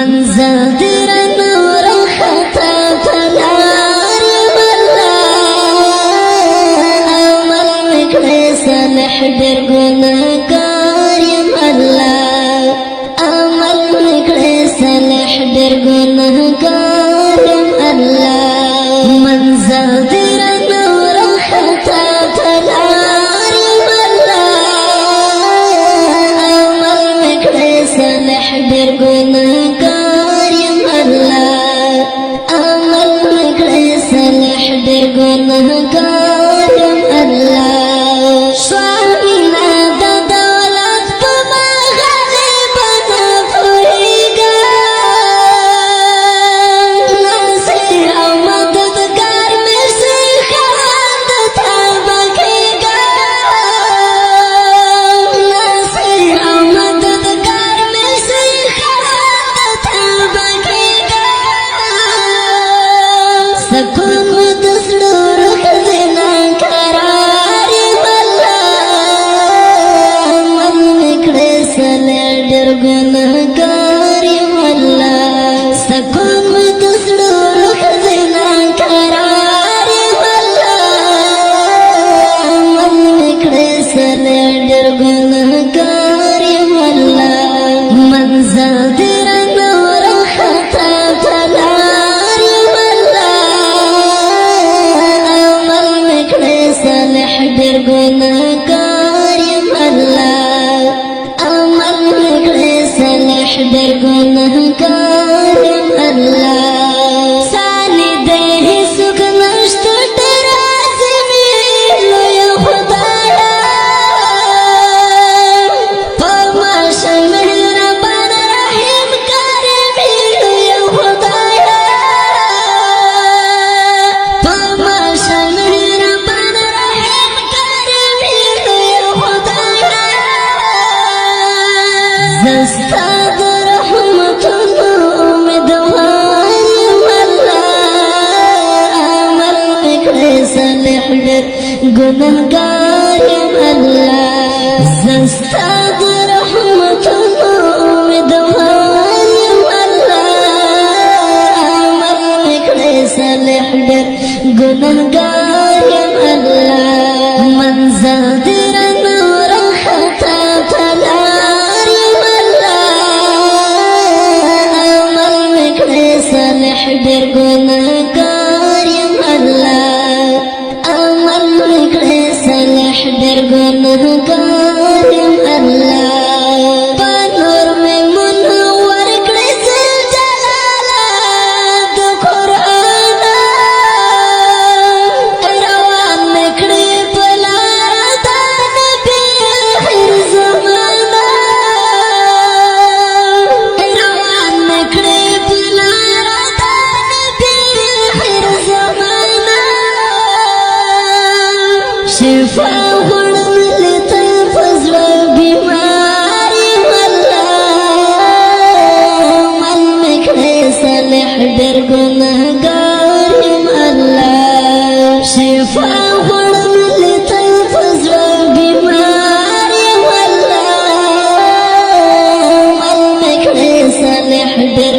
منزل در نور خطا پلار ملا عمل مکڑی صالح در گناہگار ملا عمل مکڑی صالح در گناہگار ملا منزل در نور خطا پلار ملا عمل مکڑی صالح در گناہگار ملا عمل مکڑی صالح در گناہگار ملا سوامینا دا دولت پما غالبنا پوئیگا ناصر او مددگار مرسی خواند تا بکیگا ناصر او مددگار مرسی خواند تا بکیگا سکون مدسلو رخ زنا قرار ملا من مکڑی صالح در گناہگار ملا سکون مدسلو رخ زنا قرار ملا من مکڑی صالح در گناہگار ملا منزل در نور خطا پلار ملا عمل مکڑی صالح در گناہگار ملا عمل مکڑی صالح در گناہگار ملا سانی دeh سکھ نشت درازمی لوی خدایا پماشا مہربان رحیم کرمی لوی خدایا پماشا مہربان رحیم کرمی لوی خدایا زستا در رحمتنا امیدوار ملا عمل مکڑی صالح در گناہگار ملا زستا در رحمتنا امیدوار ملا عمل مکڑی صالح در گناہگار ملا منزل در نور خطا پلار ملا عمل مکڑی صالح در گناہگار ملا عمل مکڑی صالح در گناہگار ملا پانور میں منور کڑی زل جلالا دو قرآن روان مکڑی پلار دا نبی آخر زمانا روان مکڑی پلار دا نبی آخر زمانا شفا غړم لته فزړه بیماری ملا عمل مکڑی صالح در گناہگار ملا شفا غړم لته فزړه بیماری ملا عمل مکڑی صالح در